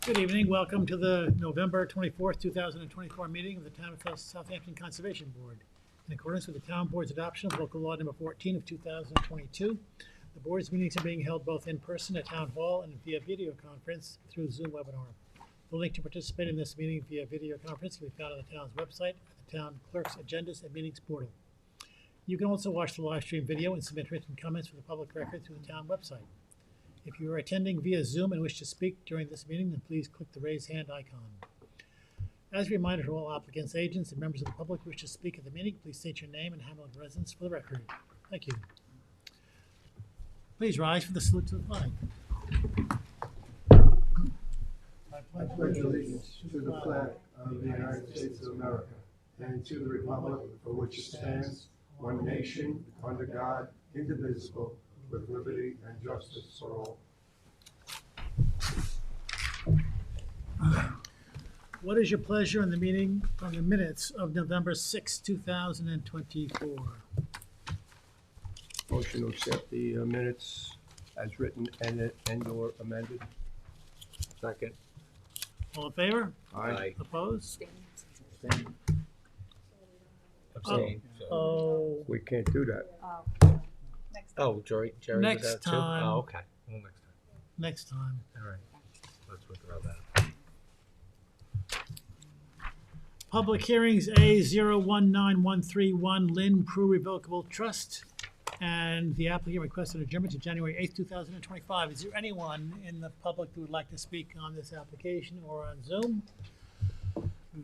Good evening. Welcome to the November 24th, 2024 meeting of the Town of Southampton Conservation Board. In accordance with the Town Board's adoption of Local Law Number 14 of 2022, the Board's meetings are being held both in person at Town Hall and via video conference through Zoom webinar. The link to participate in this meeting via video conference can be found on the town's website at the Town Clerk's Agendas and Meetings portal. You can also watch the live stream video and submit written comments for the public record through the town website. If you are attending via Zoom and wish to speak during this meeting, then please click the raise hand icon. As a reminder to all applicants, agents, and members of the public who wish to speak at the meeting, please state your name and Hamilton residence for the record. Thank you. Please rise for the salute to the flag. I pledge allegiance to the flag of the United States of America and to the republic for which it stands, one nation, under God, indivisible, with liberty and justice for all. What is your pleasure in the meeting on the minutes of November 6, 2024? Motion to accept the minutes as written and or amended. Second. All in favor? Aye. Opposed? Abstain. Oh, We can't do that. Oh, Jerry was Next out too? time. Oh, okay. Well, next time. next time. All right. Let's withdraw that. Public hearings A019131 Lynn Prue Revocable Trust, and the applicant requested adjournment to January 8th, 2025. Is there anyone in the public who would like to speak on this application or on Zoom?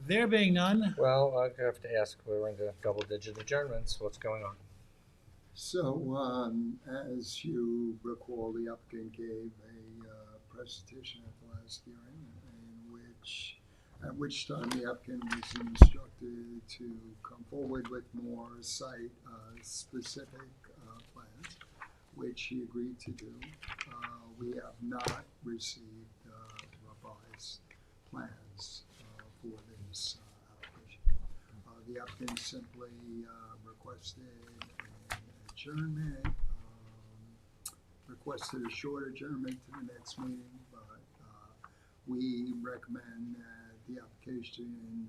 There being none, Well, I have to ask, we're into double-digit adjournments. What's going on? So, as you recall, the applicant gave a presentation at the last hearing at which time the applicant was instructed to come forward with more site specific plans, which he agreed to do. We have not received revised plans for this application. The applicant simply requested an adjournment, requested a short adjournment to the next meeting, but we recommend that the application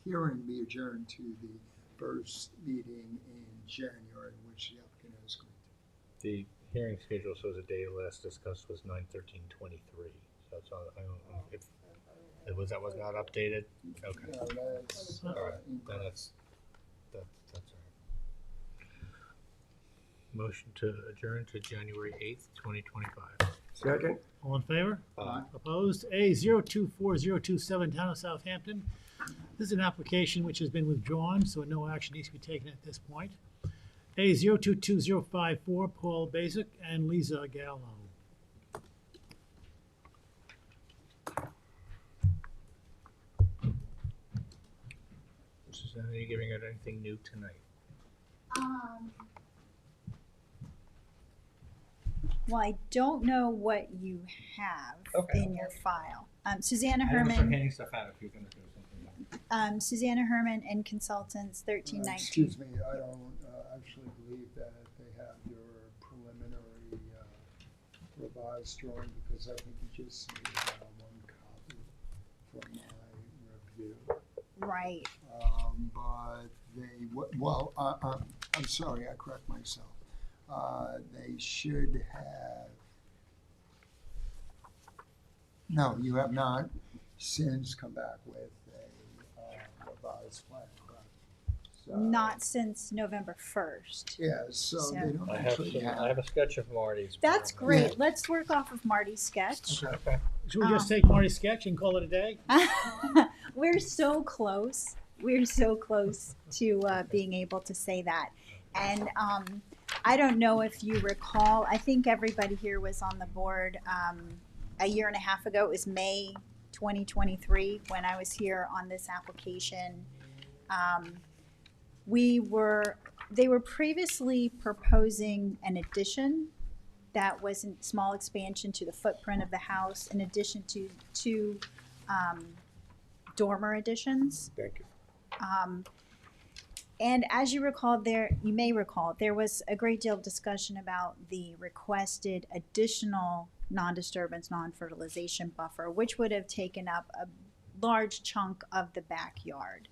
hearing be adjourned to the first meeting in January, which the applicant has agreed to. The hearing schedule shows the date last discussed was 9/13/23. So it's on, I don't know if that was not updated. Okay. No, that's All right. Then incorrect. that's all right. Motion to adjourn to January 8th, 2025. Second? all in favor? Aye. Opposed? A024027 Town of Southampton. This is an application which has been withdrawn, so no action needs to be taken at this point. A022054 Paul Basic and Lisa Gallo. Susanna, are you giving out anything new tonight? Well, I don't know what you have Okay. in your file. Susanna I didn't start Herman, handing stuff out if you're going to do something. Susanna Herman and Consultants, 1319. Excuse me, I don't actually believe that they have your preliminary revised drawing, because I think you just need one copy from my review. Right. But they, I'm sorry, I correct myself. They should have, no, you have not since come back with a revised plan, correct? So- Not since November 1st. Yeah, so So- they don't I actually have a sketch of Marty's. That's but- great. Let's work off of Marty's sketch. Okay. Should we just take Marty's sketch and call it a day? We're so close. We're so close to being able to say that. And I don't know if you recall, I think everybody here was on the board a year and a half ago. It was May 2023 when I was here on this application. They were previously proposing an addition that was a small expansion to the footprint of the house, in addition to two dormer additions. Thank you. And as you may recall, there was a great deal of discussion about the requested additional non-disturbance, non-fertilization buffer, which would have taken up a large chunk of the backyard.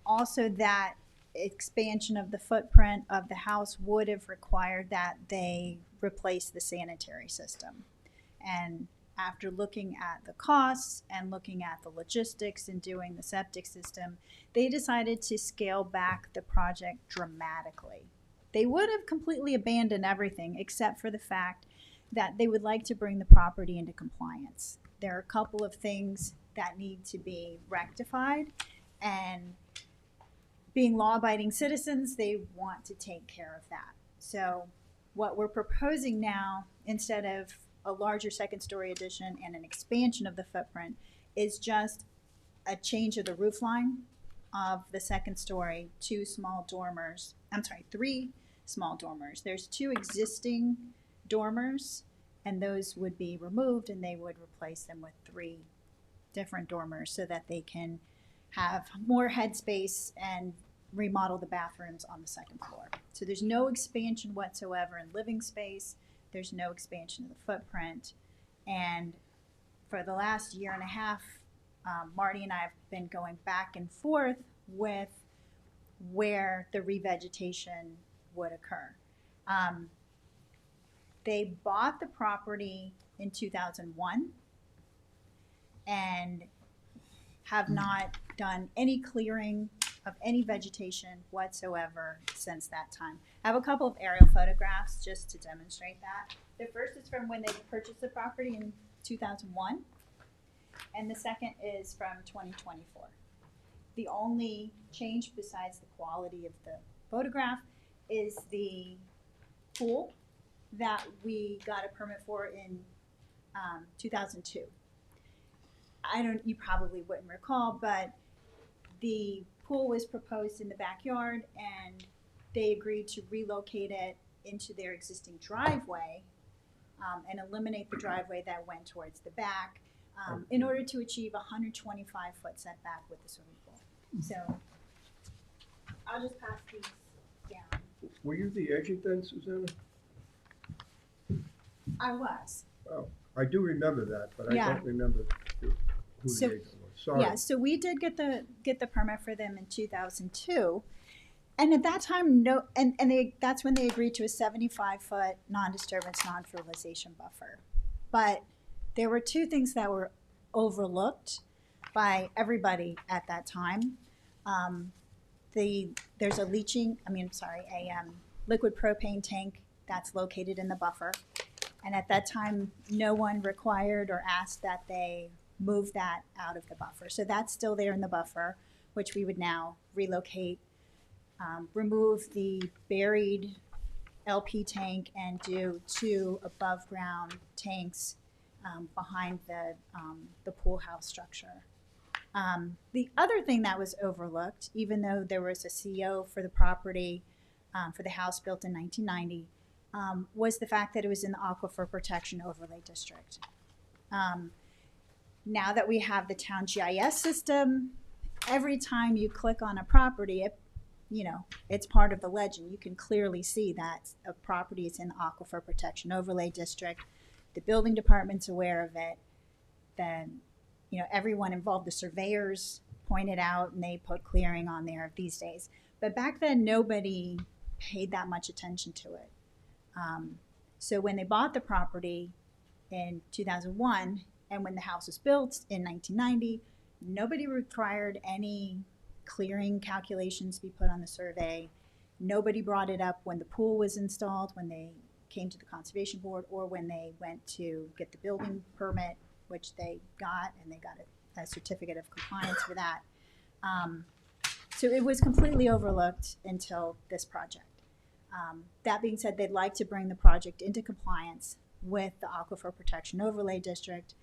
Also, that expansion of the footprint of the house would have required that they replace the sanitary system. And after looking at the costs and looking at the logistics and doing the septic system, they decided to scale back the project dramatically. They would have completely abandoned everything except for the fact that they would like to bring the property into compliance. There are a couple of things that need to be rectified, and being law-abiding citizens, they want to take care of that. So what we're proposing now, instead of a larger second-story addition and an expansion of the footprint, is just a change of the roof line of the second story, three small dormers. There's 2 existing dormers, and those would be removed, and they would replace them with 3 different dormers so that they can have more headspace and remodel the bathrooms on the second floor. So there's no expansion whatsoever in living space. There's no expansion of the footprint. And for the last year and a half, Marty and I have been going back and forth with where the revegetation would occur. They bought the property in 2001 and have not done any clearing of any vegetation whatsoever since that time. I have a couple of aerial photographs just to demonstrate that. The first is from when they purchased the property in 2001, and the second is from 2024. The only change besides the quality of the photograph is the pool that we got a permit for in 2002. You probably wouldn't recall, but the pool was proposed in the backyard, and they agreed to relocate it into their existing driveway and eliminate the driveway that went towards the back in order to achieve a 125-foot setback with the swimming pool. So I'll just pass these down. Were you the agent then, Susanna? I was. Oh, I do remember that, but I Yeah. don't remember who So- the agent was. Sorry. Yeah, so we did get the permit for them in 2002, and at that time, that's when they agreed to a 75-foot non-disturbance, non-fertilization buffer. But there were 2 things that were overlooked by everybody at that time. There's a liquid propane tank that's located in the buffer, and at that time, no one required or asked that they move that out of the buffer. So that's still there in the buffer, which we would now relocate, remove the buried LP tank and do 2 above ground tanks behind the pool house structure. The other thing that was overlooked, even though there was a CO for the property, for the house built in 1990, was the fact that it was in the Aquifer Protection Overlay District. Now that we have the town GIS system, every time you click on a property, it's part of the legend. You can clearly see that a property is in the Aquifer Protection Overlay District. The building department's aware of it. Then, everyone involved, the surveyors pointed out, and they put clearing on there these days. But back then, nobody paid that much attention to it. So when they bought the property in 2001, and when the house was built in 1990, nobody required any clearing calculations be put on the survey. Nobody brought it up when the pool was installed, when they came to the Conservation Board, or when they went to get the building permit, which they got, and they got a certificate of compliance for that. So it was completely overlooked until this project. That being said, they'd like to bring the project into compliance with the Aquifer Protection Overlay District,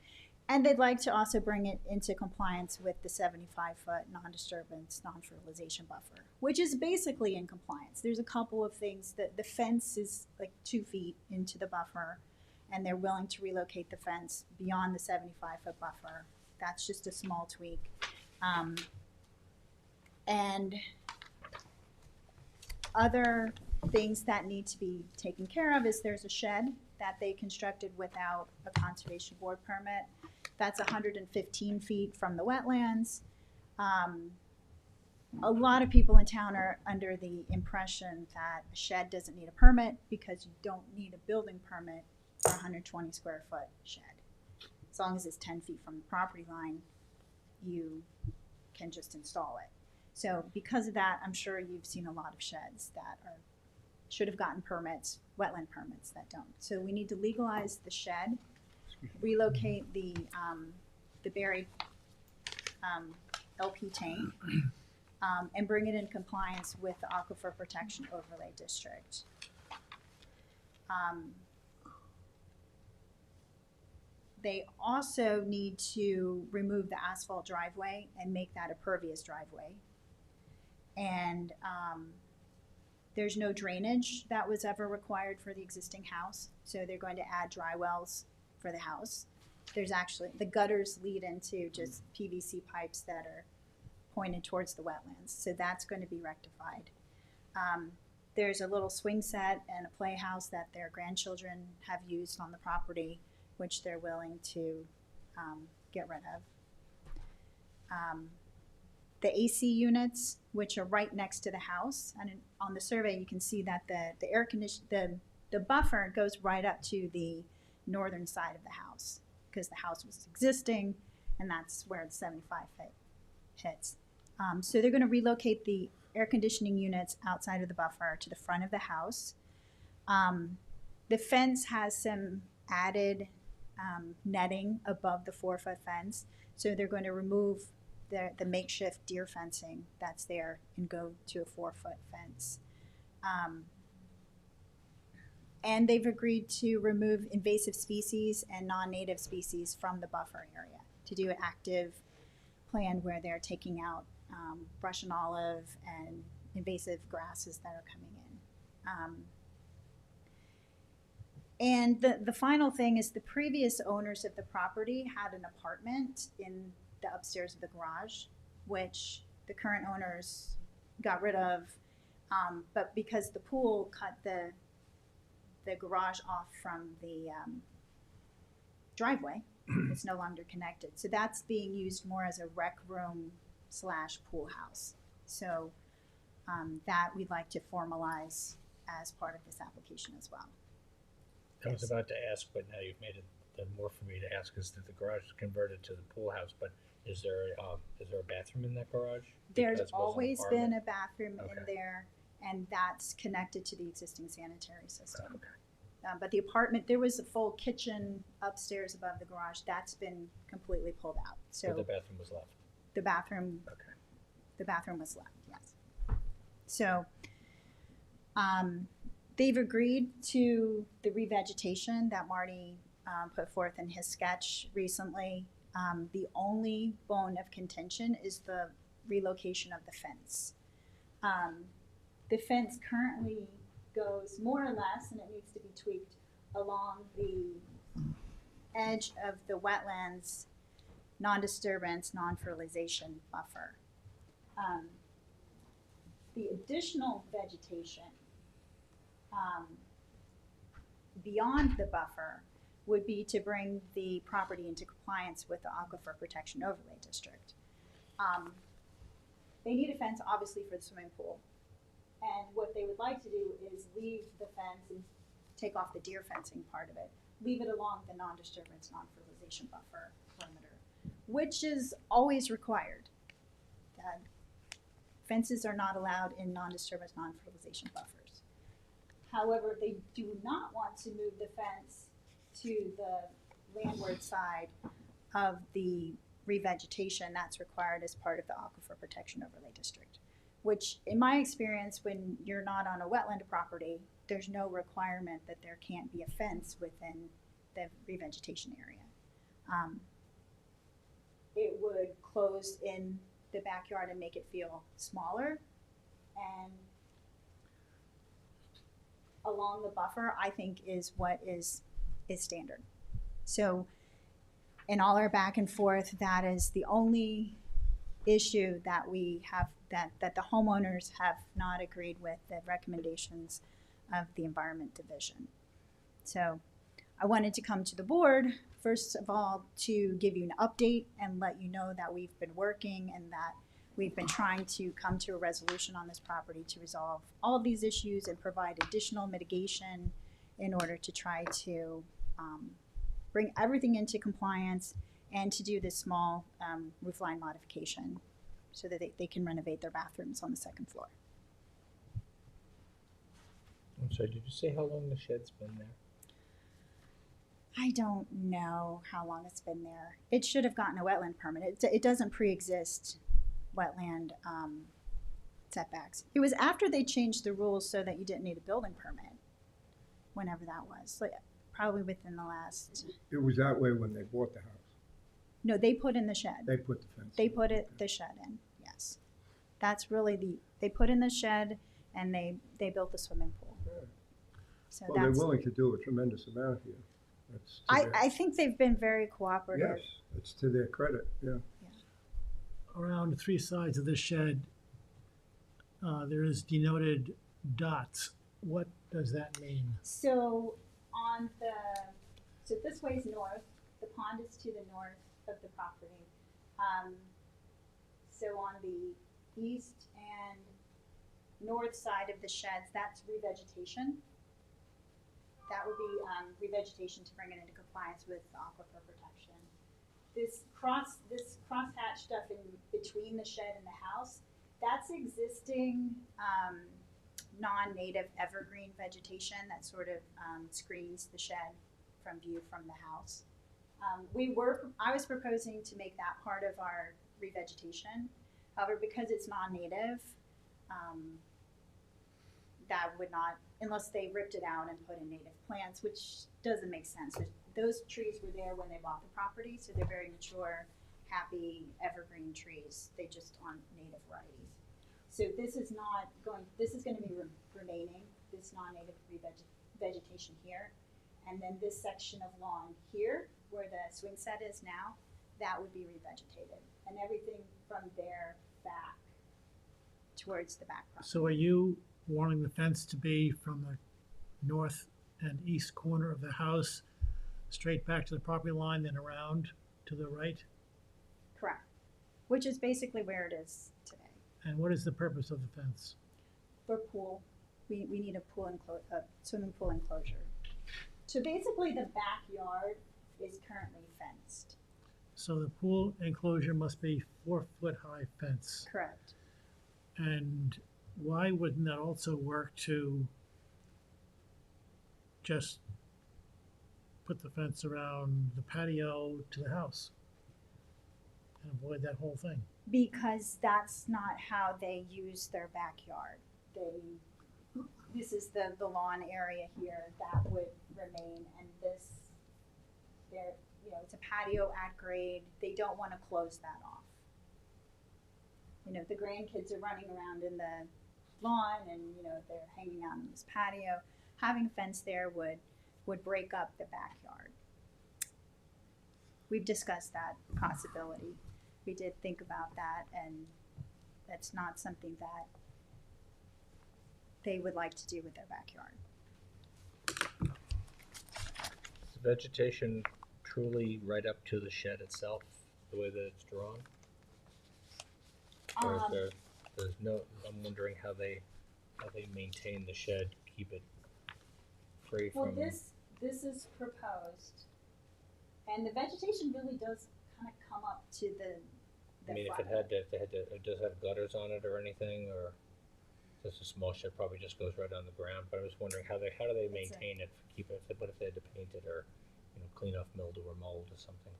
and they'd like to also bring it into compliance with the 75-foot non-disturbance, non-fertilization buffer, which is basically in compliance. There's a couple of things. The fence is like 2 feet into the buffer, and they're willing to relocate the fence beyond the 75-foot buffer. That's just a small tweak. And other things that need to be taken care of is there's a shed that they constructed without a conservation board permit. That's 115 feet from the wetlands. A lot of people in town are under the impression that a shed doesn't need a permit because you don't need a building permit for a 120 square foot shed. As long as it's 10 feet from the property line, you can just install it. So because of that, I'm sure you've seen a lot of sheds that should have gotten permits, wetland permits that don't. So we need to legalize the shed, relocate the buried LP tank, and bring it in compliance with the Aquifer Protection Overlay District. They also need to remove the asphalt driveway and make that a pervious driveway. And there's no drainage that was ever required for the existing house, so they're going to add dry wells for the house. There's actually, the gutters lead into just PVC pipes that are pointed towards the wetlands, so that's going to be rectified. There's a little swing set and a playhouse that their grandchildren have used on the property, which they're willing to get rid of. The AC units, which are right next to the house, and on the survey you can see that the air condition, the buffer goes right up to the northern side of the house because the house was existing, and that's where the 75 foot hits. So they're going to relocate the air conditioning units outside of the buffer to the front of the house. The fence has some added netting above the 4-foot fence, so they're going to remove the makeshift deer fencing that's there and go to a 4-foot fence. And they've agreed to remove invasive species and non-native species from the buffer area to do an active plan where they're taking out brush and olive and invasive grasses that are coming in. And the final thing is the previous owners of the property had an apartment in the upstairs of the garage, which the current owners got rid of, but because the pool cut the garage off from the driveway, it's no longer connected. So that's being used more as a rec room / pool house. So that we'd like to formalize as part of this application as well. I was about to ask, but now you've made it more for me to ask, is that the garage is converted to the pool house, but is there a bathroom in that garage? There's Because it was an always apartment? been a bathroom in Okay. there, and that's connected to the existing sanitary system. Okay. But the apartment, there was a full kitchen upstairs above the garage. That's been completely pulled out. So But the bathroom was left. the bathroom, Okay. the bathroom was left, yes. So they've agreed to the revegetation that Marty put forth in his sketch recently. The only bone of contention is the relocation of the fence. The fence currently goes more or less, and it needs to be tweaked, along the edge of the wetlands non-disturbance, non-fertilization buffer. The additional vegetation beyond the buffer would be to bring the property into compliance with the Aquifer Protection Overlay District. They need a fence, obviously, for the swimming pool. And what they would like to do is leave the fence and take off the deer fencing part of it, leave it along the non-disturbance, non-fertilization buffer perimeter, which is always required. Fences are not allowed in non-disturbance, non-fertilization buffers. However, they do not want to move the fence to the landward side of the revegetation that's required as part of the Aquifer Protection Overlay District, which in my experience, when you're not on a wetland property, there's no requirement that there can't be a fence within the revegetation area. It would close in the backyard and make it feel smaller, and along the buffer, I think is what is standard. So in all our back and forth, that is the only issue that we have, that the homeowners have not agreed with the recommendations of the Environment Division. So I wanted to come to the board, first of all, to give you an update and let you know that we've been working and that we've been trying to come to a resolution on this property to resolve all of these issues and provide additional mitigation in order to try to bring everything into compliance and to do this small roof line modification so that they can renovate their bathrooms on the second floor. I'm sorry, did you say how long the shed's been there? I don't know how long it's been there. It should have gotten a wetland permit. It doesn't pre-exist wetland setbacks. It was after they changed the rules so that you didn't need a building permit, whenever that was. Like, probably within the last. It was that way when they bought the house. No, they put in the shed. They put the fence. They put the shed in. Yes, that's really they put in the shed and they built the swimming pool. Right. So Well, they're that's. willing to do a tremendous amount here. That's to their- I think they've been very cooperative. Yes, it's to their credit, yeah. Around 3 sides of the shed, there is denoted dots. What does that mean? So so this way is north. The pond is to the north of the property. So on the east and north side of the sheds, that's revegetation. That would be revegetation to bring it into compliance with aquifer protection. This crosshatch stuff in between the shed and the house, that's existing non-native evergreen vegetation that sort of screens the shed from view from the house. I was proposing to make that part of our revegetation. However, because it's non-native, that would not, unless they ripped it out and put in native plants, which doesn't make sense. Those trees were there when they bought the property, so they're very mature, happy evergreen trees. They just aren't native varieties. So this is going to be remaining, this non-native vegetation here. And then this section of lawn here, where the swing set is now, that would be revegetated. And everything from there back towards the back property. So are you wanting the fence to be from the north and east corner of the house, straight back to the property line, then around to the right? Correct. Which is basically where it is today. And what is the purpose of the fence? For pool, we need a swimming pool enclosure. So basically the backyard is currently fenced. So the pool enclosure must be 4-foot high fence. Correct. And why wouldn't that also work to just put the fence around the patio to the house and avoid that whole thing? Because that's not how they use their backyard. This is the lawn area here that would remain, and it's a patio at grade. They don't want to close that off. The grandkids are running around in the lawn, and they're hanging out in this patio. Having a fence there would break up the backyard. We've discussed that possibility. We did think about that, and that's not something that they would like to do with their backyard. Is the vegetation truly right up to the shed itself, the way that it's drawn? Or is there's no, I'm wondering how they maintain the shed, keep it free Well, from. this is proposed, and the vegetation really does kind of come up to the I mean, front. if it does have gutters on it or anything, or just a small shed, probably just goes right on the ground. But I was wondering how do they maintain it, keep it, what if they had to paint it or, clean off mildew or mold or something?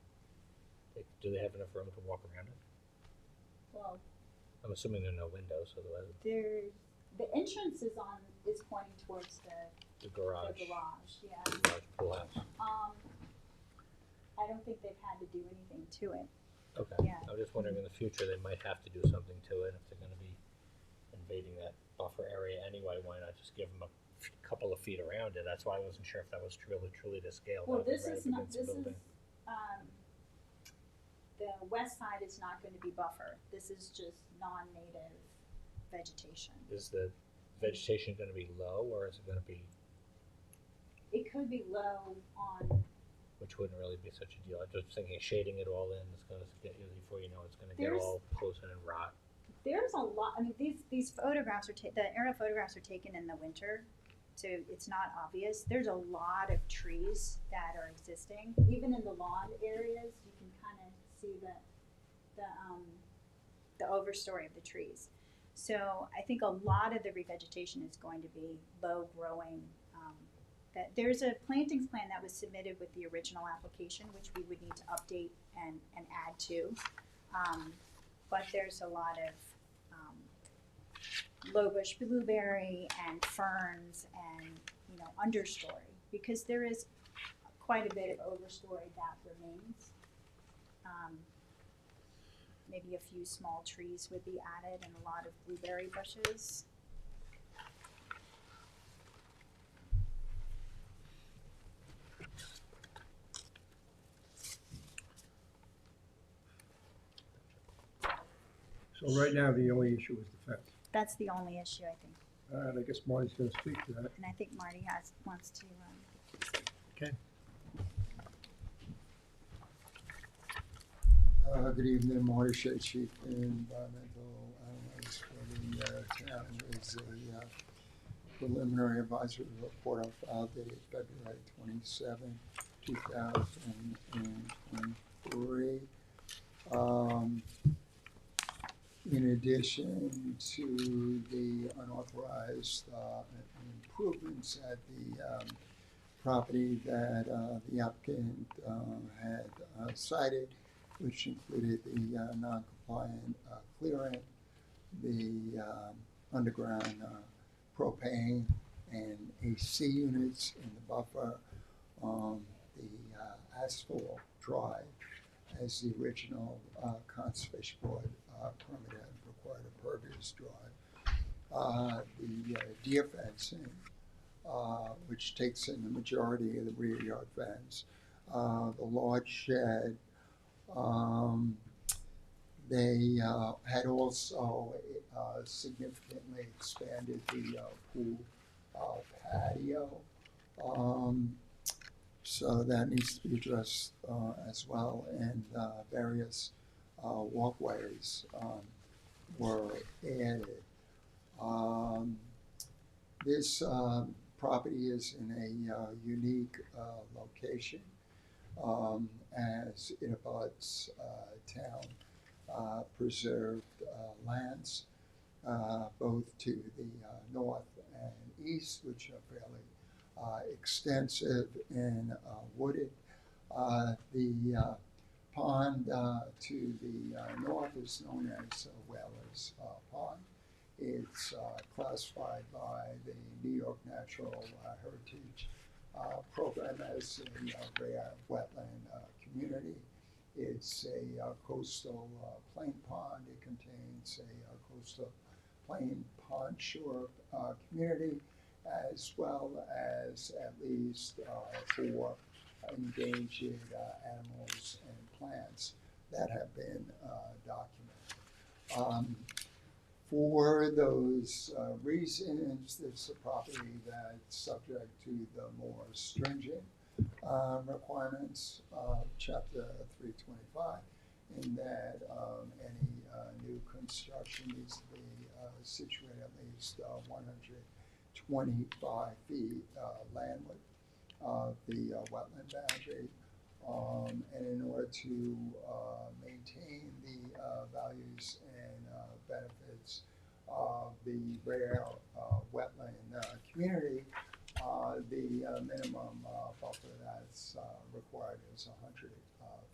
Do they have enough room to walk around it? Well, I'm assuming there are no windows, otherwise the entrance is pointing towards the garage, the garage. Yeah. large pool house. I don't think they've had to do anything to it. Okay. Yeah. I was just wondering in the future they might have to do something to it if they're going to be invading that buffer area anyway. Why not just give them a couple of feet around it? That's why I wasn't sure if that was truly to scale. Well, down this right is up not. against the This is building. the west side is not going to be buffer. This is just non-native vegetation. Is the vegetation going to be low or is it going to be it could be low on, which wouldn't really be such a deal. I'm just thinking shading it all in is gonna get you, before you know, it's gonna get There's- all close in and rot. there's a lot, I mean, these photographs are, the aerial photographs are taken in the winter, so it's not obvious. There's a lot of trees that are existing, even in the lawn areas, you can kind of see the overstory of the trees. So I think a lot of the revegetation is going to be low growing. That there's a plantings plan that was submitted with the original application, which we would need to update and add to. But there's a lot of low bush blueberry and ferns and, you know, understory, because there is quite a bit of overstory that remains. Maybe a few small trees would be added and a lot of blueberry bushes. So right now, the only issue is the fence. That's the only issue, I think. And I guess Marty's gonna speak to that. And I think Marty wants to, Okay. Good evening, Marty Shea, Chief Environmental Analyst for the town. Is a preliminary advisory report I filed dated February 27, 2023. In addition to the unauthorized improvements at the property that the applicant had cited, which included the non-compliant clearing, the underground propane and AC units in the buffer, the asphalt drive as the original Conservation Board permit had required a pervious drive. The deer fencing, which takes in the majority of the rear yard fence, the large shed. They had also significantly expanded the pool patio. So that needs to be addressed as well, and various walkways were added. This property is in a unique location as it abuts town preserved lands, both to the north and east, which are fairly extensive and wooded. The pond to the north is known as Whalers Pond. It's classified by the New York Natural Heritage Program as a rare wetland community. It's a coastal plain pond. It contains a coastal plain pond shore community, as well as at least 4 endangered animals and plants that have been documented. For those reasons, this is a property that's subject to the more stringent requirements of Chapter 325, in that any new construction needs to be situated at least 125 feet landward of the wetland boundary. And in order to maintain the values and benefits of the rare wetland community, the minimum buffer that's required is 100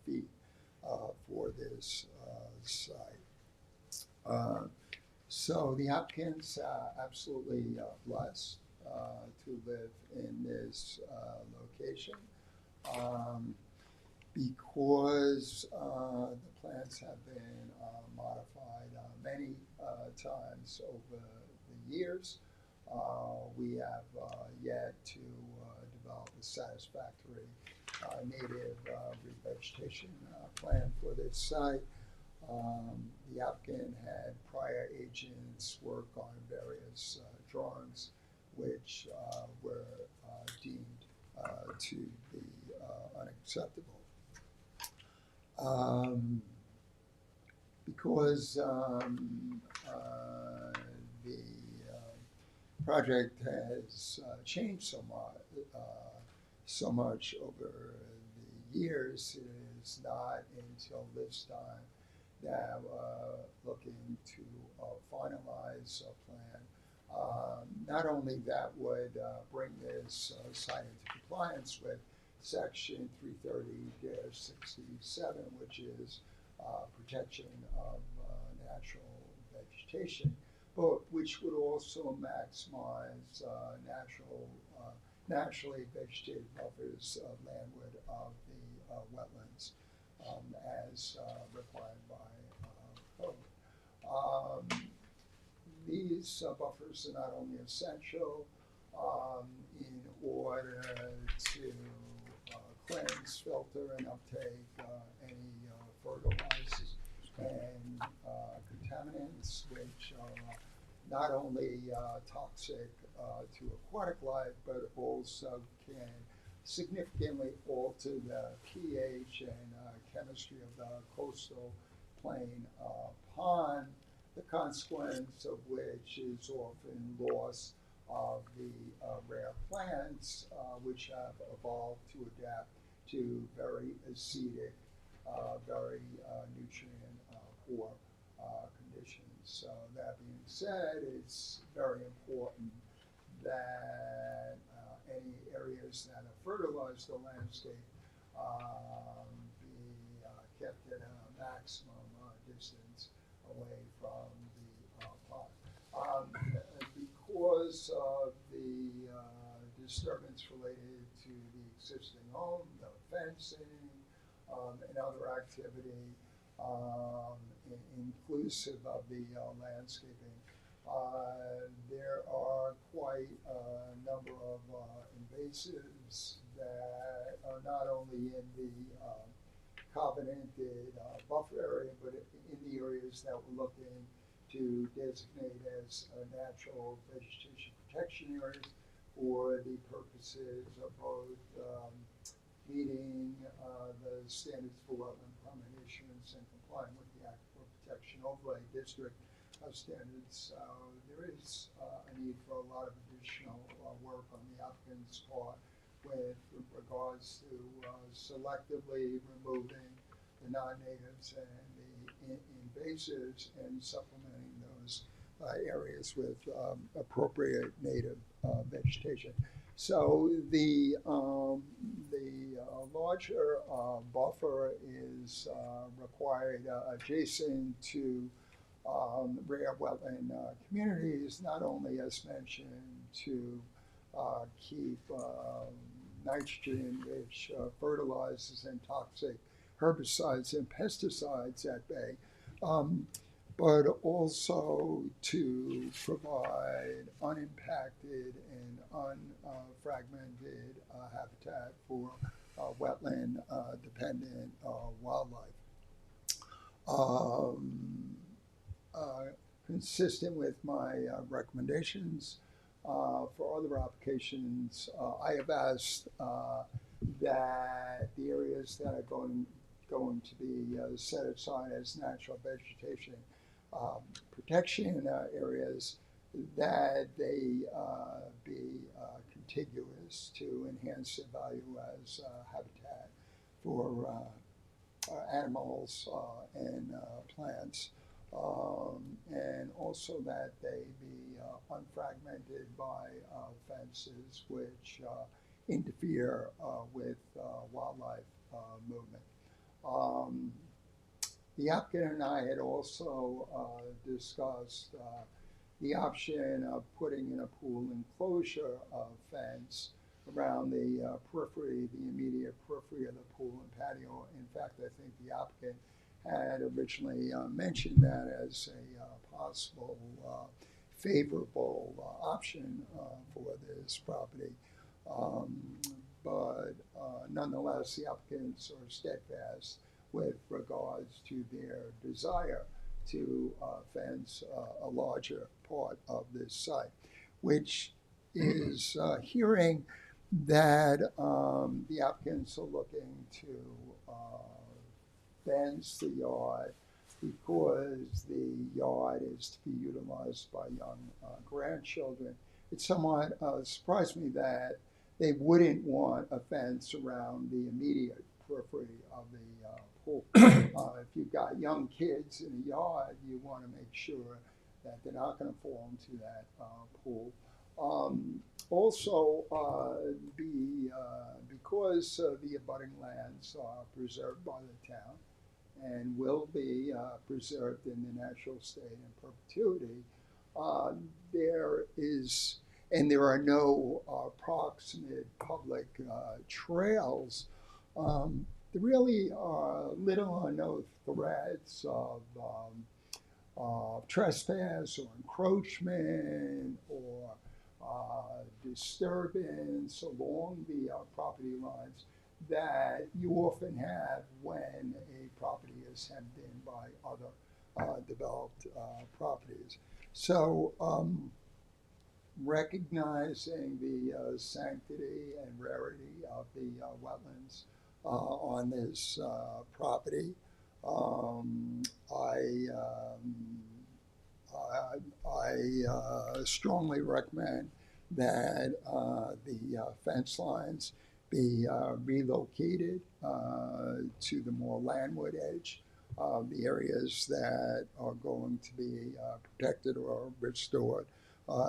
feet for this site. So the applicant's absolutely blessed to live in this location. Because the plans have been modified many times over the years, we have yet to develop a satisfactory native revegetation plan for this site. The applicant had prior agents work on various drawings which were deemed to be unacceptable. Because the project has changed so much over the years, it is not until this time that we're looking to finalize a plan. Not only that would bring this site into compliance with Section 330-67, which is protection of natural vegetation, but which would also maximize naturally vegetated buffers landward of the wetlands as required by code. These buffers are not only essential in order to cleanse, filter, and uptake any fertilizers and contaminants, which are not only toxic to aquatic life, but also can significantly alter the pH and chemistry of the coastal plain pond, the consequence of which is often loss of the rare plants, which have evolved to adapt to very acidic, very nutrient poor conditions. So that being said, it's very important that any areas that have fertilized the landscape be kept at a maximum distance away from the pond. Because of the disturbance related to the existing home, the fencing, and other activity, inclusive of the landscaping, there are quite a number of invasives that are not only in the covenanted buffer area, but in the areas that we're looking to designate as natural vegetation protection areas for the purposes of both meeting the standards for wetland permit issuance and complying with the Aquifer Protection Overlay District standards. There is a need for a lot of additional work on the applicant's part with regards to selectively removing the non-natives and the invasives and supplementing those areas with appropriate native vegetation. So the larger buffer is required adjacent to rare wetland communities, not only as mentioned to keep nitrogen-rich fertilizers and toxic herbicides and pesticides at bay, but also to provide unimpacted and unfragmented habitat for wetland-dependent wildlife. Consistent with my recommendations for other applications, I have asked that the areas that are going to be set aside as natural vegetation protection areas, that they be contiguous to enhance their value as habitat for animals and plants, and also that they be unfragmented by fences which interfere with wildlife movement. The applicant and I had also discussed the option of putting in a pool enclosure fence around the periphery, the immediate periphery of the pool and patio. In fact, I think the applicant had originally mentioned that as a possible favorable option for this property. But nonetheless, the applicants are steadfast with regards to their desire to fence a larger part of this site, which is hearing that the applicants are looking to fence the yard because the yard is to be utilized by young grandchildren. It somewhat surprised me that they wouldn't want a fence around the immediate periphery of the pool. If you've got young kids in a yard, you want to make sure that they're not going to fall into that pool. Also, because the abutting lands are preserved by the town and will be preserved in the natural state in perpetuity, there are no proximate public trails. There really are little or no threats of trespass or encroachment or disturbance along the property lines that you often have when a property is hemmed in by other developed properties. So recognizing the sanctity and rarity of the wetlands on this property, I strongly recommend that the fence lines be relocated to the more landward edge of the areas that are going to be protected or restored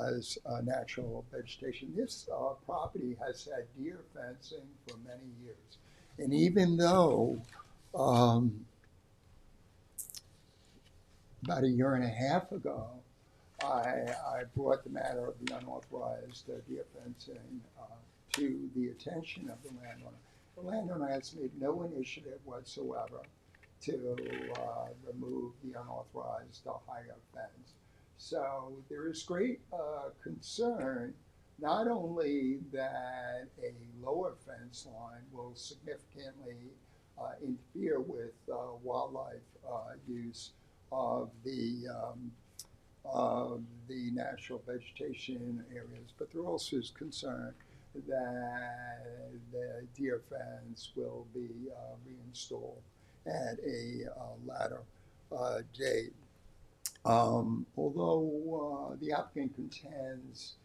as natural vegetation. This property has had deer fencing for many years. And even though about a year and a half ago, I brought the matter of the unauthorized deer fencing to the attention of the landowner. The landowner has made no initiative whatsoever to remove the unauthorized higher fence. So there is great concern, not only that a lower fence line will significantly interfere with wildlife use of the natural vegetation areas, but there also is concern that the deer fence will be reinstalled at a later date. Although the applicant contends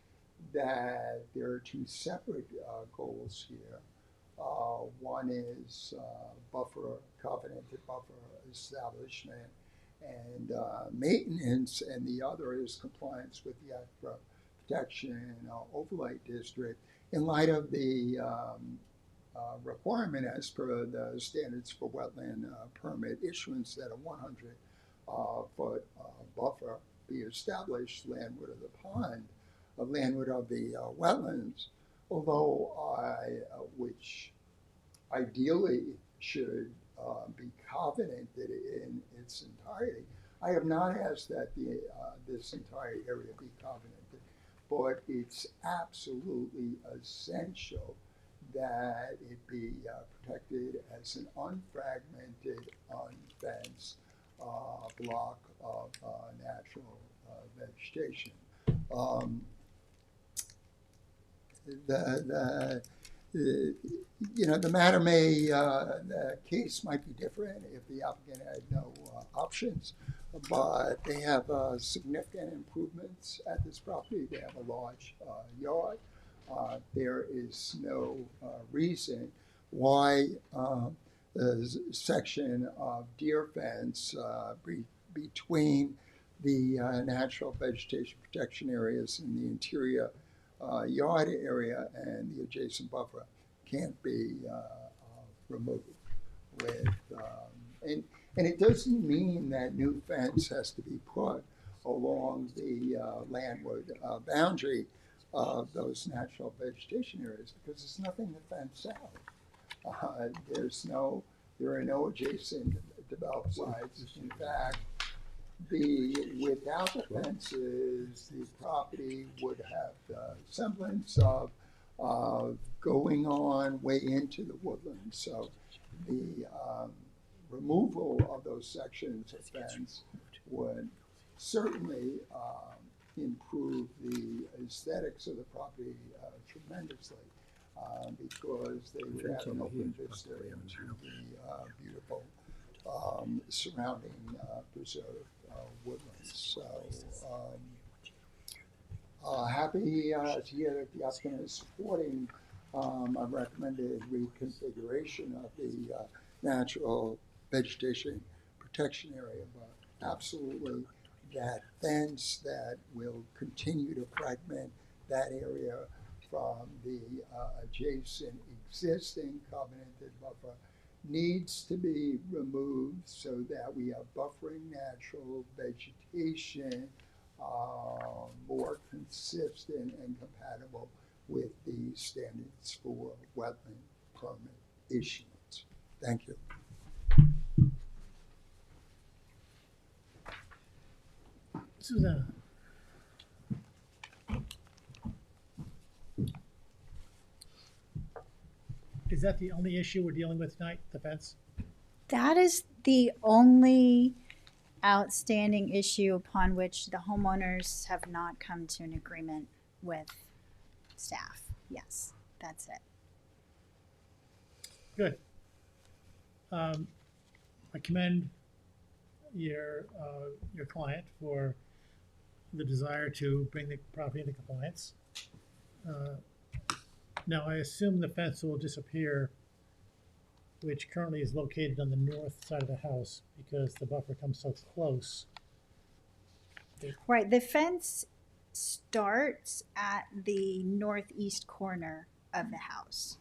that there are two separate goals here. One is covenanted buffer establishment and maintenance, and the other is compliance with the Aquifer Protection Overlay District in light of the requirement as per the standards for wetland permit issuance that a 100-foot buffer be established landward of the pond, landward of the wetlands, although which ideally should be covenanted in its entirety. I have not asked that this entire area be covenanted, but it's absolutely essential that it be protected as an unfragmented, unfenced block of natural vegetation. The matter the case might be different if the applicant had no options, but they have significant improvements at this property. They have a large yard. There is no reason why the section of deer fence between the natural vegetation protection areas in the interior yard area and the adjacent buffer can't be removed with, and it doesn't mean that new fence has to be put along the landward boundary of those natural vegetation areas because there's nothing to fence out. There are no adjacent developed sites. In fact, without the fences, the property would have the semblance of going on way into the woodland. So the removal of those sections of fence would certainly improve the aesthetics of the property tremendously. because they would have an open vista into the beautiful surrounding preserved woodlands. So happy to hear that the applicant is supporting a recommended reconfiguration of the natural vegetation protection area, but absolutely that fence that will continue to fragment that area from the adjacent existing covenanted buffer needs to be removed so that we are buffering natural vegetation more consistent and compatible with the standards for wetland permit issuance. Thank you. Susanna? Is that the only issue we're dealing with tonight, the fence? That is the only outstanding issue upon which the homeowners have not come to an agreement with staff. Yes, that's it. Good. I commend your client for the desire to bring the property into compliance. Now, I assume the fence will disappear, which currently is located on the north side of the house because the buffer comes so close. Right, the fence starts at the northeast corner of the house.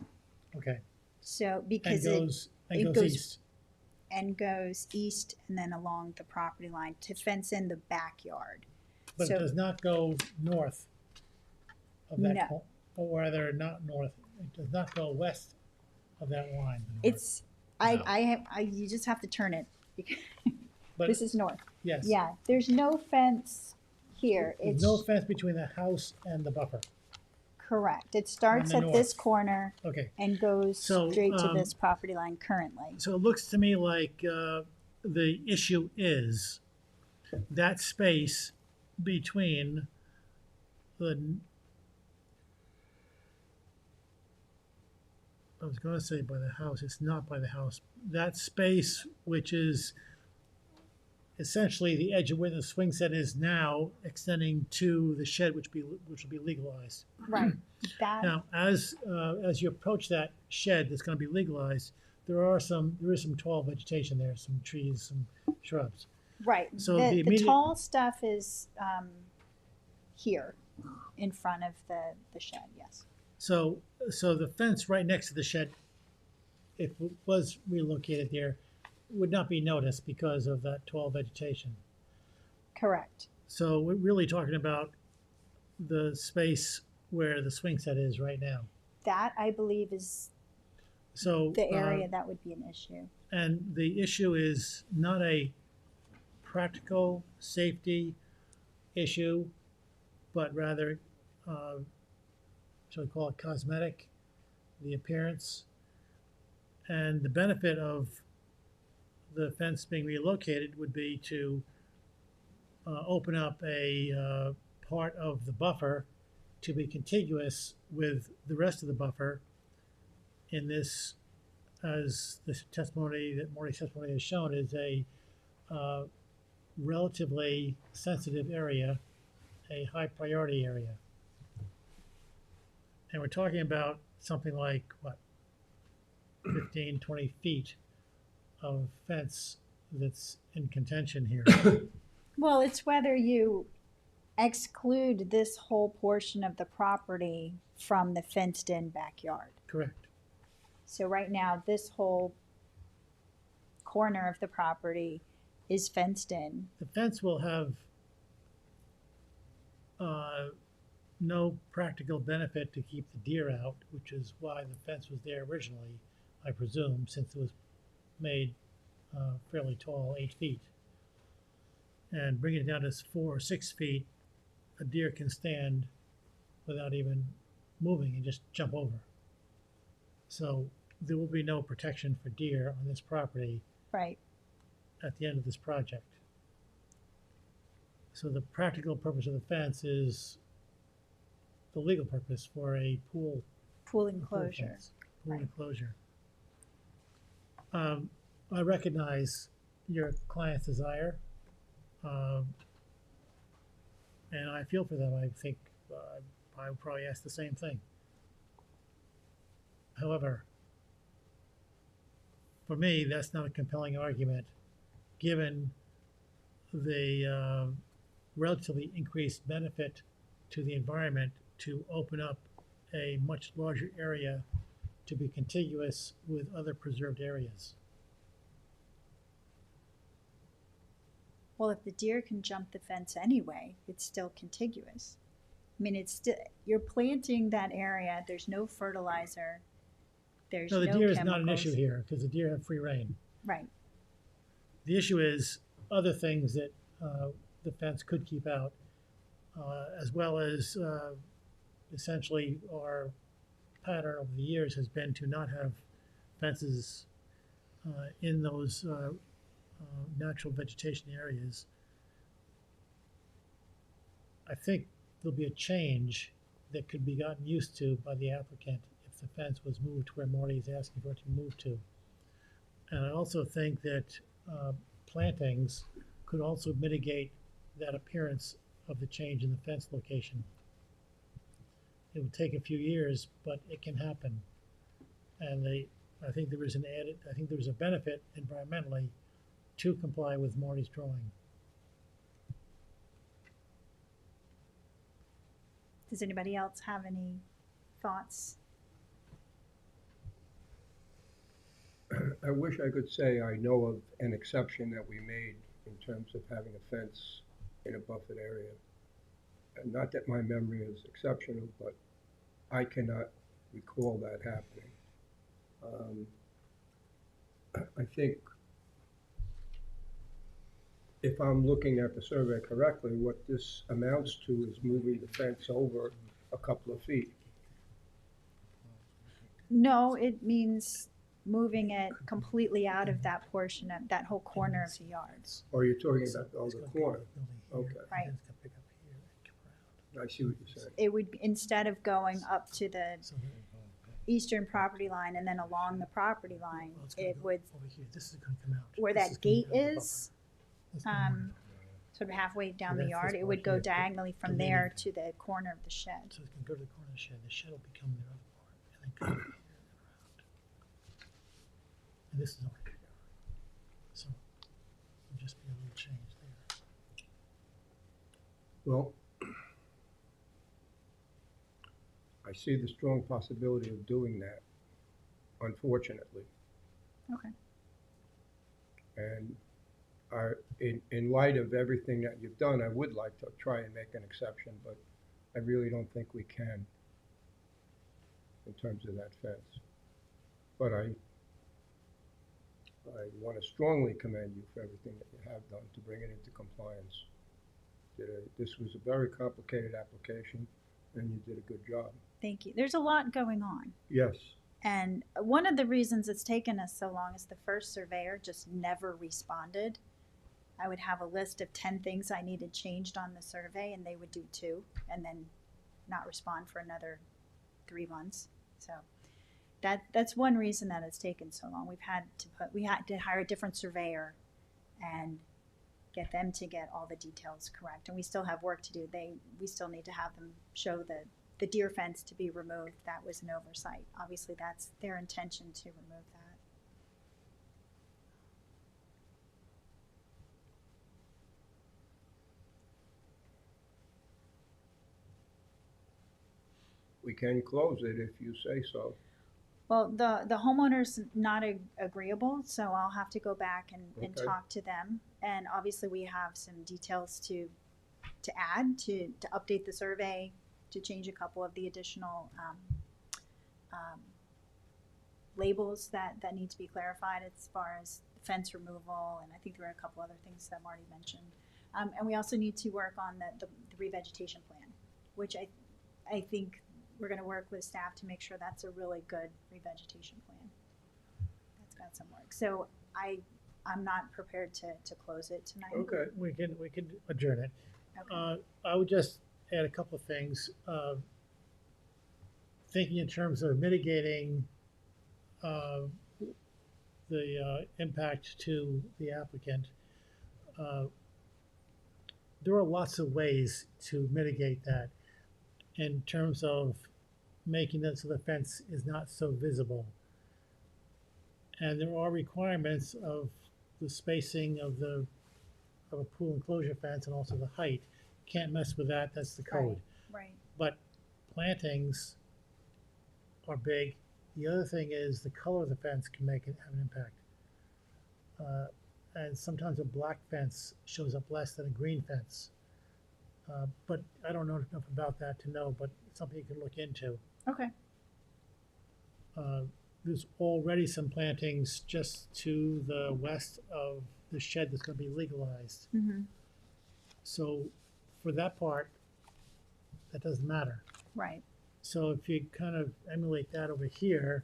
Okay. So And because goes it goes goes- east. and goes east and then along the property line to fence in the backyard. But So- it does not go north of that, No. or rather not north, it does not go west of that line. It's, you just have to turn it. But This is north. yes, Yeah, there's no fence here. there's It's no fence between the house and the buffer. correct. It starts On at the this north. corner Okay, and goes So, straight to this property line currently. so it looks to me like the issue is that space between the, I was going to say by the house, it's not by the house. That space, which is essentially the edge of where the swing set is now, extending to the shed, which will be legalized. Right. That Now, as you approach that shed that's going to be legalized, there is some tall vegetation there, some trees, some shrubs. right. So the the immediate- tall stuff is here in front of the shed. Yes. So the fence right next to the shed, if it was relocated there, would not be noticed because of that tall vegetation. Correct. So we're really talking about the space where the swing set is right now. That I believe is So the area that would be an issue. and the issue is not a practical safety issue, but rather, shall we call it cosmetic, the appearance. And the benefit of the fence being relocated would be to open up a part of the buffer to be contiguous with the rest of the buffer in this, as this testimony, that Morty's testimony has shown, is a relatively sensitive area, a high priority area. And we're talking about something like, what, 15, 20 feet of fence that's in contention here. Well, it's whether you exclude this whole portion of the property from the fenced-in backyard. Correct. So right now, this whole corner of the property is fenced in. The fence will have no practical benefit to keep the deer out, which is why the fence was there originally, I presume, since it was made fairly tall, 8 feet. And bringing it down to 4 or 6 feet, a deer can stand without even moving and just jump over. So there will be no protection for deer on this property Right. at the end of this project. So the practical purpose of the fence is the legal purpose for a pool Pool a pool enclosure. fence, Pool right. enclosure. I recognize your client's desire, um, and I feel for them. I think I would probably ask the same thing. However, for me, that's not a compelling argument, given the relatively increased benefit to the environment to open up a much larger area to be contiguous with other preserved areas. Well, if the deer can jump the fence anyway, it's still contiguous. I mean, it's still, you're planting that area, there's no fertilizer, there's No, no the chemicals. deer is not an issue here, because the deer have free reign. Right, The issue is other things that the fence could keep out, as well as essentially our pattern over the years has been to not have fences in those natural vegetation areas. I think there'll be a change that could be gotten used to by the applicant if the fence was moved to where Marty is asking for it to move to. And I also think that plantings could also mitigate that appearance of the change in the fence location. It would take a few years, but it can happen. And I think there is a benefit environmentally to comply with Marty's drawing. does anybody else have any thoughts? I wish I could say I know of an exception that we made in terms of having a fence in a buffered area. And not that my memory is exceptional, but I cannot recall that happening. I think if I'm looking at the survey correctly, what this amounts to is moving the fence over a couple of feet. No, it means moving it completely out of that portion of that whole corner of the yards. Or you're talking about It's the gonna corner? pick up building here, Okay. Right. and then it's gonna pick up here and come around. I see what you're saying. It would, instead of going up to the So then, eastern property line and then along the property line, well, it's gonna it go would, over here. This is gonna come out. where This that is gonna gate go in the is, buffer. That's gonna um, sort of halfway down the that's yard, this it would part go here. diagonally from And then there it- to the corner of the shed. So it's gonna go to the corner of the shed. The shed will become their other part, and then come over here and around. And this is over here. So there'll just be a little change there. Well, I see the strong possibility of doing that, unfortunately. Okay. And in light of everything that you've done, I would like to try and make an exception, but I really don't think we can in terms of that fence. But I want to strongly commend you for everything that you have done to bring it into compliance. This was a very complicated application, and you did a good job. Thank you. There's a lot going on. Yes. And one of the reasons it's taken us so long is the first surveyor just never responded. I would have a list of 10 things I needed changed on the survey, and they would do 2 and then not respond for another 3 months. So that's one reason that it's taken so long. We had to hire a different surveyor and get them to get all the details correct. And we still have work to do. We still need to have them show the deer fence to be removed. That was an oversight. Obviously, that's their intention to remove that. We can close it if you say so. Well, the homeowner's not agreeable, so I'll have to go back and Okay. talk to them. And obviously, we have some details to add, to update the survey, to change a couple of the additional labels that need to be clarified as far as fence removal, and I think there were a couple other things that Marty mentioned. And we also need to work on the revegetation plan, which I think we're gonna work with staff to make sure that's a really good revegetation plan. That's got some work. So I'm not prepared to close it tonight. Okay. We can adjourn it. Okay. I would just add a couple of things. thinking in terms of mitigating the impact to the applicant, there are lots of ways to mitigate that in terms of making it so the fence is not so visible. And there are requirements of the spacing of a pool enclosure fence and also the height. Can't mess with that, that's the code. Right. But plantings are big. The other thing is the color of the fence can have an impact. And sometimes a black fence shows up less than a green fence. But I don't know enough about that to know, but it's something you can look into. Okay. There's already some plantings just to the west of the shed that's gonna be legalized. Mm-hmm. So for that part, that doesn't matter. Right. So if you kind of emulate that over here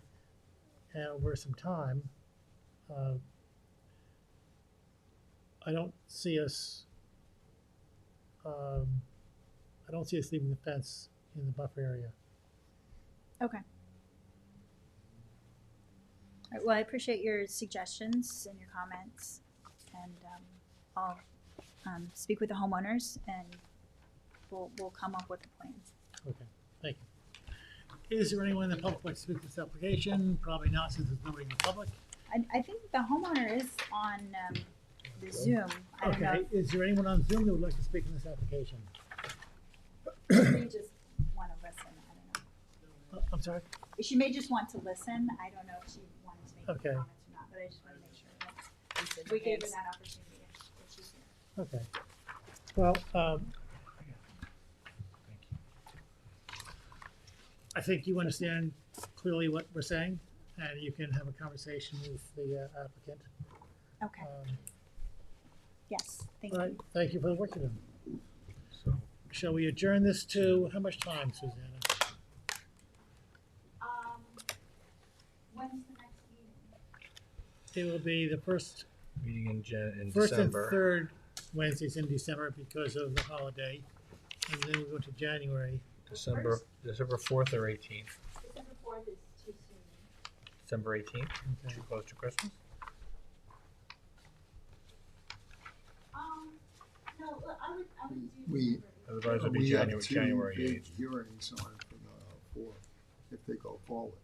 and over some time, I don't see us leaving the fence in the buffer area. Okay. All right, well, I appreciate your suggestions and your comments, and I'll speak with the homeowners, and we'll come up with the plans. Okay, thank you. Is there anyone in the public who wants to speak to this application? Probably not, since there's nobody in the public. I think the homeowner is on the Zoom. I don't know. Okay, is there anyone on Zoom that would like to speak on this application? She may just want to listen. I don't know. I'm sorry? She may just want to listen. I don't know if she wanted to make any Okay. comments or not, but I just want to make sure that we gave her that opportunity if she's here. Okay. Well, I think you understand clearly what we're saying, and you can have a conversation with the applicant. Okay. Yes, thank All right, you. thank you for the work you've done. So, Shall we adjourn this to, how much time, Susanna? When's the next meeting? It will be the first meeting in and December. third Wednesdays in December because of the holiday, and then we go to January. December 4th or 18th? December 4th is too soon. December 18th, Okay. too close to Christmas? No, I would do We- December. Otherwise it'll be We have January two big 8th. hearings on for the 4th, if they go forward.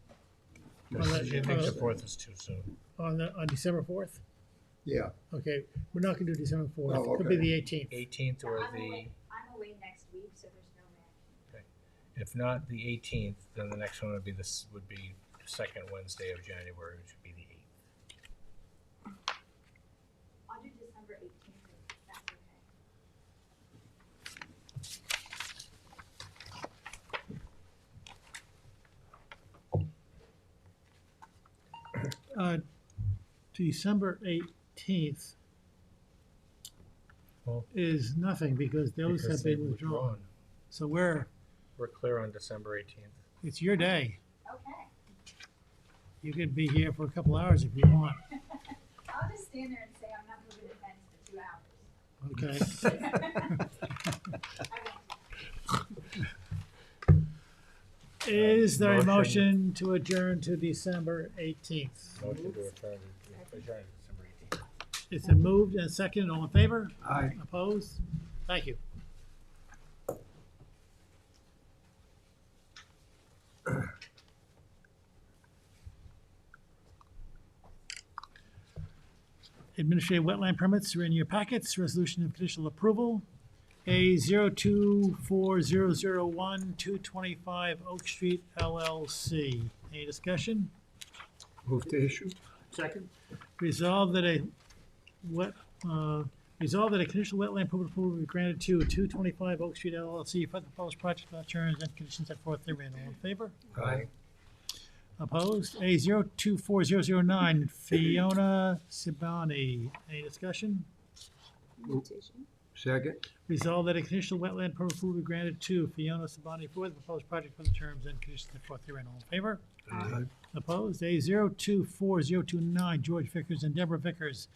Well, that- She thinks the 4th is too soon. On December 4th? Yeah, Okay, we're not gonna do December 4th. Oh, Could be okay. the 18th. 18th or I'm the, away next week, so there's no way. if not the 18th, then the next one would be the second Wednesday of January, which would be the 8th. I'll do December 18th, if that's okay. December 18th Well, is nothing because those because have been they've withdrawn. So We're clear on December 18th. it's your day. Okay. You could be here for a couple hours if you want, I'll just stand there and say I'm not moving the fence for 2 hours. okay? I won't. Is there a Motion. motion to adjourn to December 18th? Motion to adjourn to December 18th. It's been moved and seconded. All in favor? Aye. Opposed? Thank you. Administrative wetland permits are in your packets. Resolution of conditional approval. A 024001 225 Oak Street LLC. Any discussion? Move to issue. Second. Resolved that a conditional wetland approval be granted to 225 Oak Street LLC for the proposed project on terms and conditions set forth therein. All in favor? Aye. Opposed? A 024009 Fiona Sibani. Any discussion? Second. Resolved that a conditional wetland approval be granted to Fiona Sibani for the proposed project for the terms and conditions set forth herein. All in favor? Aye. Opposed? A 024029 George Vickers and Deborah Vickers.